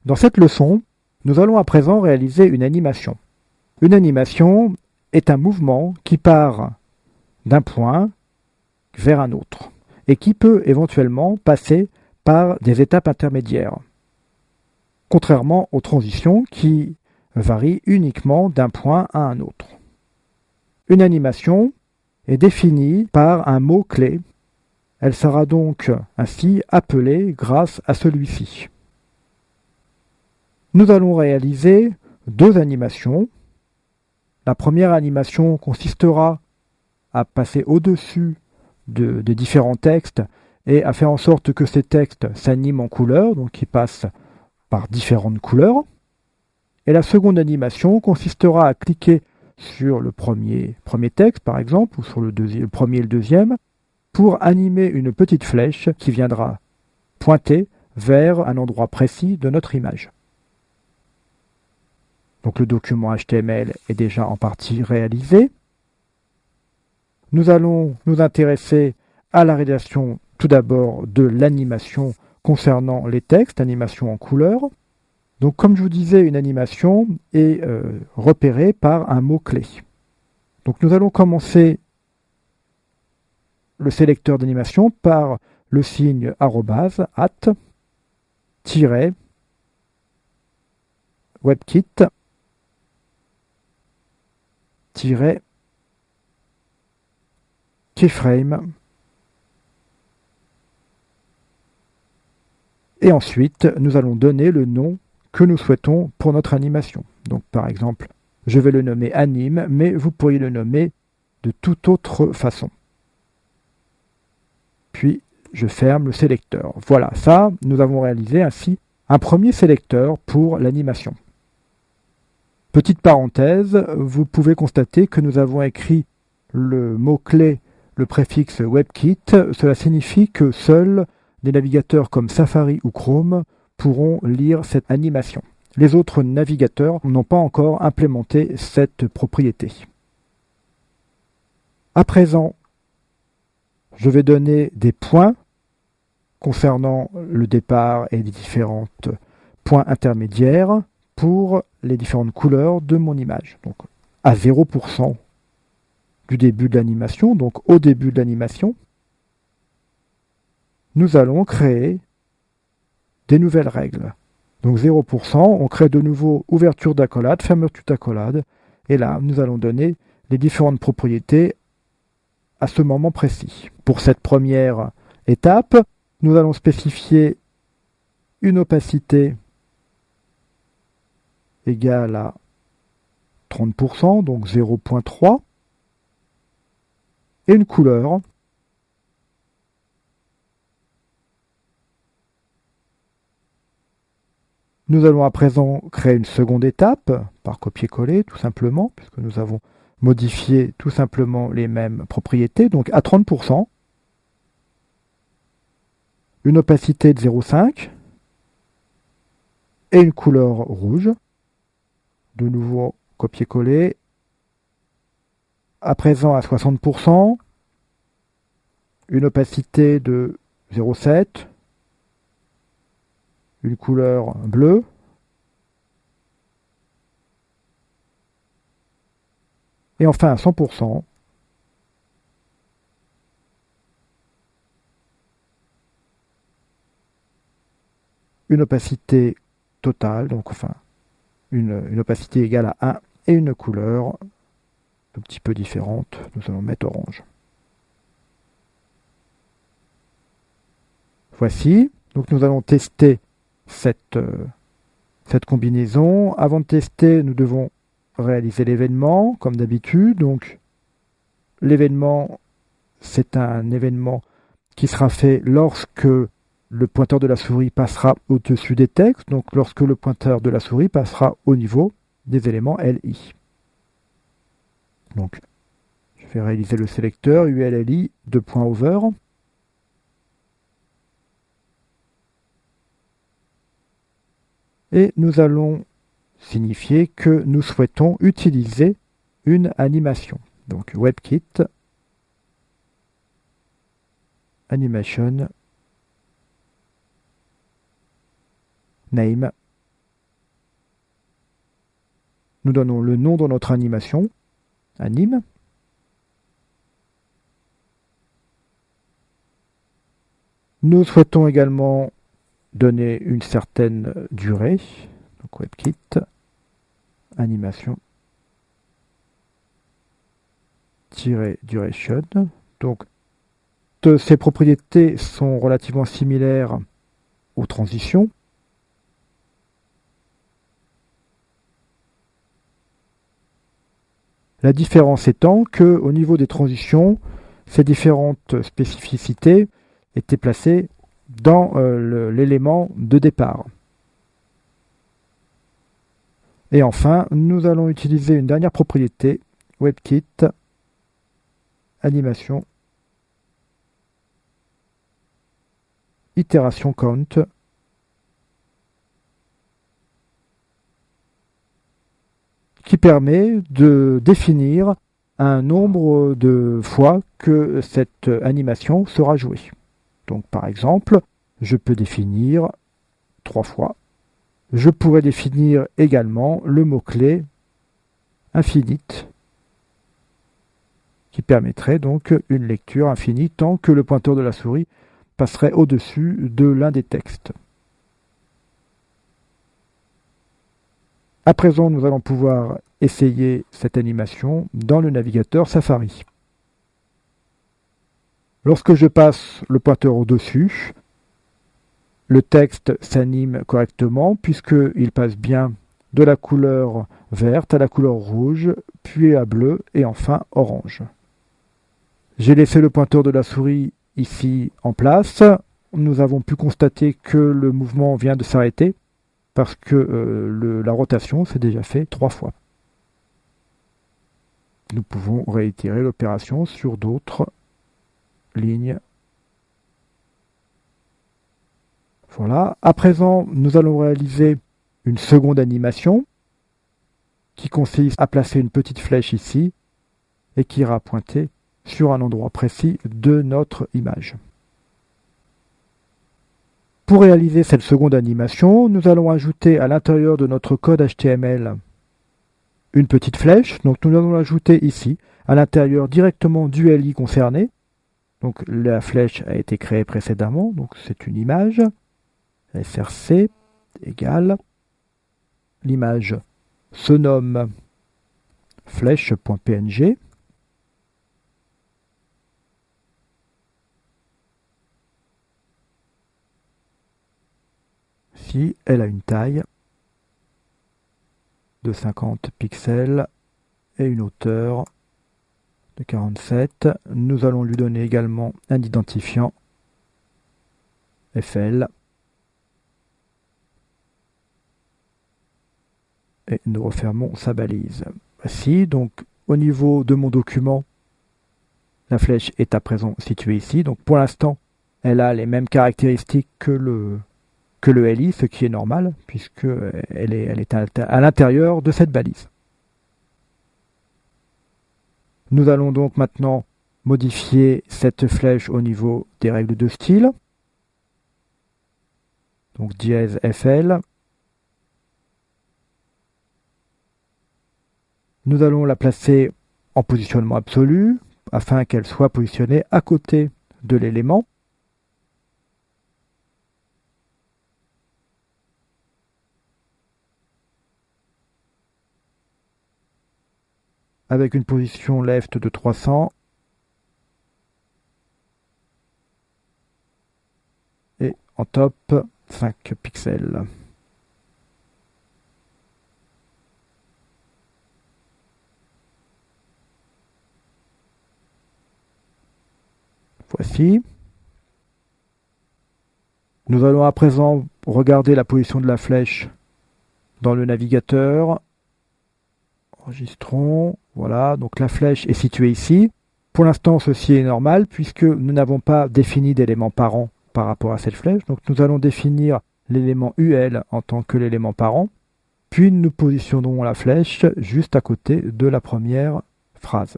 Dans cette leçon, nous allons à présent réaliser une animation. Une animation est un mouvement qui part d'un point vers un autre et qui peut éventuellement passer par des étapes intermédiaires, contrairement aux transitions qui varient uniquement d'un point à un autre. Une animation est définie par un mot-clé. Elle sera donc ainsi appelée grâce à celui-ci. Nous allons réaliser deux animations. La première animation consistera à passer au-dessus de différents textes et à faire en sorte que ces textes s'animent en couleurs, donc qui passent par différentes couleurs. Et la seconde animation consistera à cliquer sur le premier texte, par exemple, ou sur le premier et le deuxième, pour animer une petite flèche qui viendra pointer vers un endroit précis de notre image. Donc le document HTML est déjà en partie réalisé. Nous allons nous intéresser à la réalisation tout d'abord de l'animation concernant les textes, animation en couleur. Donc comme je vous disais, une animation est repérée par un mot-clé. Donc nous allons commencer le sélecteur d'animation par le signe arrobase, @webkit keyframe, et ensuite nous allons donner le nom que nous souhaitons pour notre animation. Donc par exemple, je vais le nommer anime, mais vous pourriez le nommer de toute autre façon. Puis je ferme le sélecteur. Voilà, ça, nous avons réalisé ainsi un premier sélecteur pour l'animation. Petite parenthèse, vous pouvez constater que nous avons écrit le mot-clé, le préfixe WebKit. Cela signifie que seuls des navigateurs comme Safari ou Chrome pourront lire cette animation. Les autres navigateurs n'ont pas encore implémenté cette propriété. À présent, je vais donner des points concernant le départ et les différents points intermédiaires pour les différentes couleurs de mon image. Donc à 0% du début de l'animation, donc au début de l'animation, nous allons créer des nouvelles règles. Donc 0%, on crée de nouveau ouverture d'accolade, fermeture d'accolade, et là, nous allons donner les différentes propriétés à ce moment précis. Pour cette première étape, nous allons spécifier une opacité égale à 30%, donc 0.3, et une couleur Nous allons à présent créer une seconde étape par copier-coller tout simplement, puisque nous avons modifié tout simplement les mêmes propriétés. Donc à 30%, une opacité de 0,5 et une couleur rouge. De nouveau copier-coller. À présent à 60%, une opacité de 0,7, une couleur bleue, et enfin à 100%, une opacité totale, donc enfin une opacité égale à 1 et une couleur un petit peu différente, nous allons mettre orange. Voici, donc nous allons tester cette combinaison. Avant de tester, nous devons réaliser l'événement, comme d'habitude. Donc, l'événement, c'est un événement qui sera fait lorsque le pointeur de la souris passera au-dessus des textes, donc lorsque le pointeur de la souris passera au niveau des éléments LI. Donc, je vais réaliser le sélecteur ULLI :over. Et nous allons signifier que nous souhaitons utiliser une animation. Donc WebKit animation name Nous donnons le nom de notre animation, anime. Nous souhaitons également donner une certaine durée. Donc WebKit, animation, duration. Donc ces propriétés sont relativement similaires aux transitions. La différence étant que, au niveau des transitions, ces différentes spécificités étaient placées dans l'élément de départ. Et enfin, nous allons utiliser une dernière propriété, WebKit, animation, itération count, qui permet de définir un nombre de fois que cette animation sera jouée. Donc par exemple, je peux définir 3 fois. Je pourrais définir également le mot-clé infinite, qui permettrait donc une lecture infinie tant que le pointeur de la souris passerait au-dessus de l'un des textes. À présent, nous allons pouvoir essayer cette animation dans le navigateur Safari. Lorsque je passe le pointeur au-dessus, le texte s'anime correctement puisqu'il passe bien de la couleur verte à la couleur rouge, puis à bleu et enfin orange. J'ai laissé le pointeur de la souris ici en place. Nous avons pu constater que le mouvement vient de s'arrêter parce que la rotation s'est déjà fait 3 fois. Nous pouvons réitérer l'opération sur d'autres lignes. Voilà. À présent, nous allons réaliser une seconde animation qui consiste à placer une petite flèche ici et qui ira pointer sur un endroit précis de notre image. Pour réaliser cette seconde animation, nous allons ajouter à l'intérieur de notre code HTML une petite flèche. Donc nous allons l'ajouter ici, à l'intérieur directement du LI concerné. Donc la flèche a été créée précédemment, donc c'est une image. src égale. L'image se nomme flèche.png. Si elle a une taille de 50 pixels et une hauteur de 47. Nous allons lui donner également un identifiant FL. Et nous refermons sa balise. Voici, donc au niveau de mon document, la flèche est à présent située ici. Donc pour l'instant, elle a les mêmes caractéristiques que le LI, ce qui est normal, puisqu'elle est à l'intérieur de cette balise. Nous allons donc maintenant modifier cette flèche au niveau des règles de style. Donc dièse FL. Nous allons la placer en positionnement absolu afin qu'elle soit positionnée à côté de l'élément. Avec une position left de 300 et en top 5 pixels. Voici. Nous allons à présent regarder la position de la flèche dans le navigateur. Enregistrons. Voilà, donc la flèche est située ici. Pour l'instant, ceci est normal puisque nous n'avons pas défini d'élément parent par rapport à cette flèche. Donc nous allons définir l'élément UL en tant que l'élément parent. Puis nous positionnons la flèche juste à côté de la première phrase.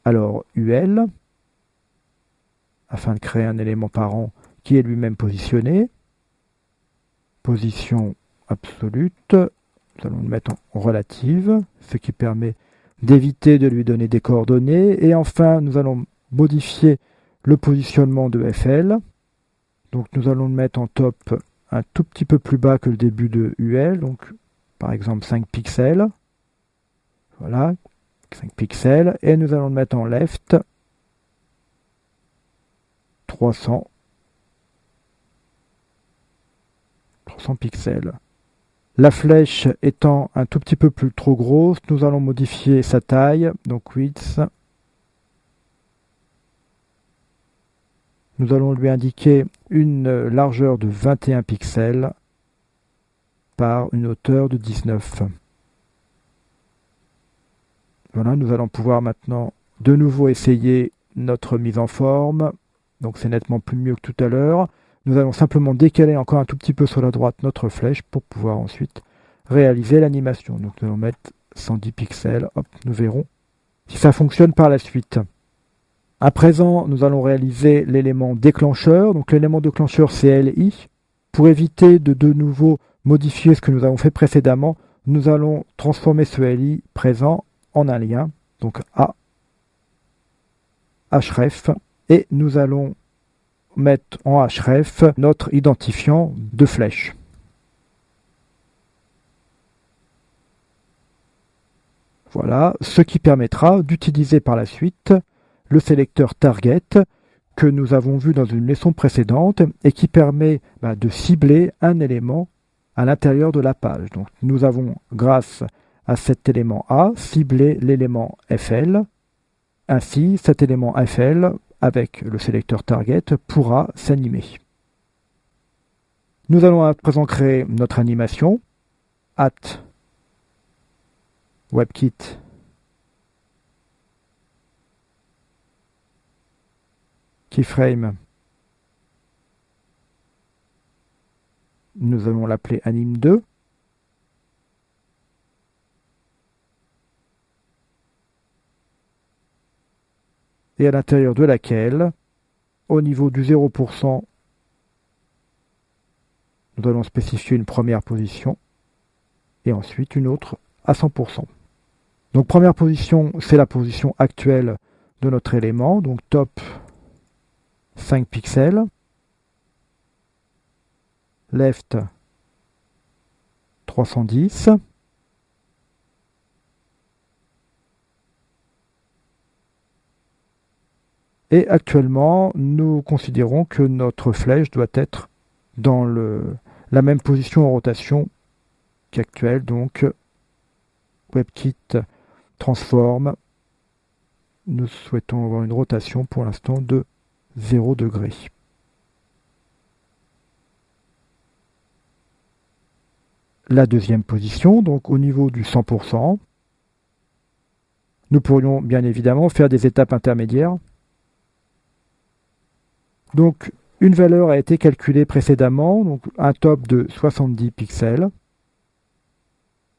Alors UL, afin de créer un élément parent qui est lui-même positionné. Position absolue, Nous allons le mettre en relative, ce qui permet d'éviter de lui donner des coordonnées. Et enfin, nous allons modifier le positionnement de FL. Donc nous allons le mettre en top un tout petit peu plus bas que le début de UL, donc par exemple 5 pixels. Voilà, 5 pixels. Et nous allons le mettre en left 300 pixels. La flèche étant un tout petit peu plus trop grosse, nous allons modifier sa taille, donc width. Nous allons lui indiquer une largeur de 21 pixels par une hauteur de 19. Voilà, nous allons pouvoir maintenant de nouveau essayer notre mise en forme. Donc c'est nettement plus mieux que tout à l'heure. Nous allons simplement décaler encore un tout petit peu sur la droite notre flèche pour pouvoir ensuite réaliser l'animation. Donc nous allons mettre 110 pixels. Hop, nous verrons si ça fonctionne par la suite. À présent, nous allons réaliser l'élément déclencheur. Donc l'élément déclencheur, c'est LI. Pour éviter de nouveau modifier ce que nous avons fait précédemment, nous allons transformer ce LI présent en un lien. Donc A, href. Et nous allons mettre en href notre identifiant de flèche. Voilà, ce qui permettra d'utiliser par la suite le sélecteur target que nous avons vu dans une leçon précédente et qui permet de cibler un élément à l'intérieur de la page. Donc nous avons, grâce à cet élément A, ciblé l'élément FL. Ainsi, cet élément FL, avec le sélecteur target, pourra s'animer. Nous allons à présent créer notre animation. @WebKit keyframe. Nous allons l'appeler anim2. Et à l'intérieur de laquelle, au niveau du 0%, nous allons spécifier une première position et ensuite une autre à 100%. Donc première position, c'est la position actuelle de notre élément, donc top 5 pixels, left 310, et actuellement nous considérons que notre flèche doit être dans la même position en rotation qu'actuelle, donc WebKit transform. Nous souhaitons avoir une rotation pour l'instant de 0 degré. La deuxième position, donc au niveau du 100%, nous pourrions bien évidemment faire des étapes intermédiaires. Donc une valeur a été calculée précédemment, donc un top de 70 pixels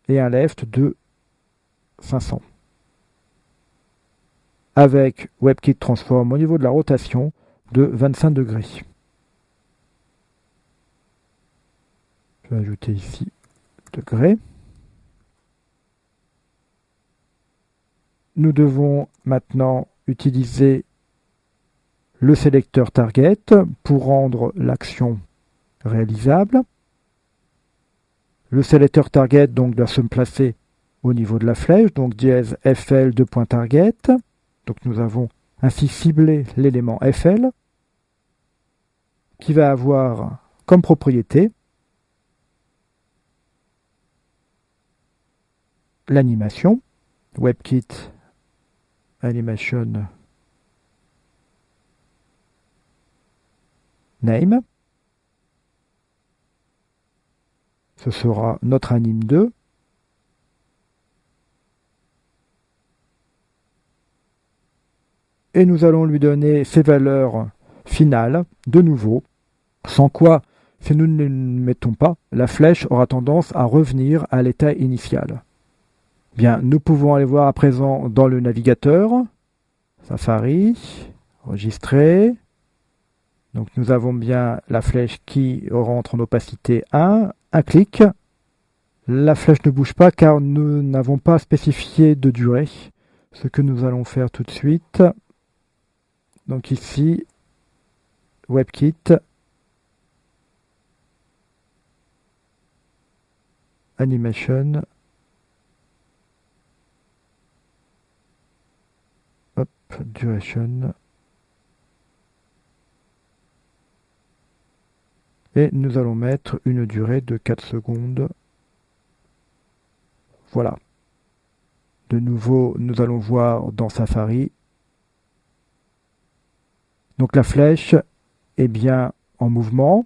et un left de 500. Avec WebKit Transform au niveau de la rotation de 25 degrés. Je vais ajouter ici degrés. Nous devons maintenant utiliser le sélecteur target pour rendre l'action réalisable. Le sélecteur target donc doit se placer au niveau de la flèche, donc dièse FL target. Donc nous avons ainsi ciblé l'élément FL qui va avoir comme propriété l'animation, WebKit Animation Name. Ce sera notre anim2. Et nous allons lui donner ses valeurs finales, de nouveau, sans quoi, si nous ne les mettons pas, la flèche aura tendance à revenir à l'état initial. Bien, nous pouvons aller voir à présent dans le navigateur, Safari, enregistrer. Donc nous avons bien la flèche qui rentre en opacité 1, un clic. La flèche ne bouge pas car nous n'avons pas spécifié de durée. Ce que nous allons faire tout de suite. Donc ici, WebKit, Animation, hop, Duration. Et nous allons mettre une durée de 4 secondes. Voilà. De nouveau, nous allons voir dans Safari. Donc la flèche est bien en mouvement.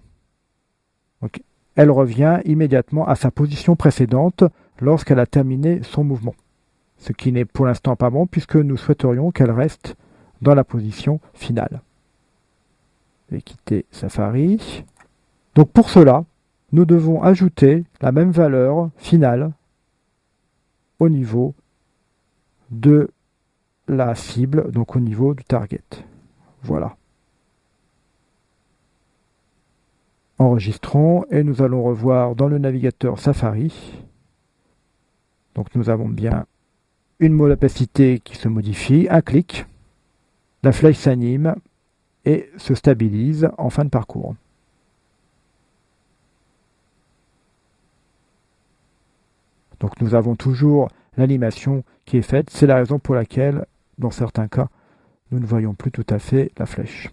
Donc, elle revient immédiatement à sa position précédente lorsqu'elle a terminé son mouvement. Ce qui n'est pour l'instant pas bon puisque nous souhaiterions qu'elle reste dans la position finale. Je vais quitter Safari. Donc pour cela, nous devons ajouter la même valeur finale au niveau de la cible, donc au niveau du target. Voilà. Enregistrons et nous allons revoir dans le navigateur Safari. Donc nous avons bien une mot d'opacité qui se modifie, un clic, la flèche s'anime et se stabilise en fin de parcours. Donc nous avons toujours l'animation qui est faite, c'est la raison pour laquelle, dans certains cas, nous ne voyons plus tout à fait la flèche.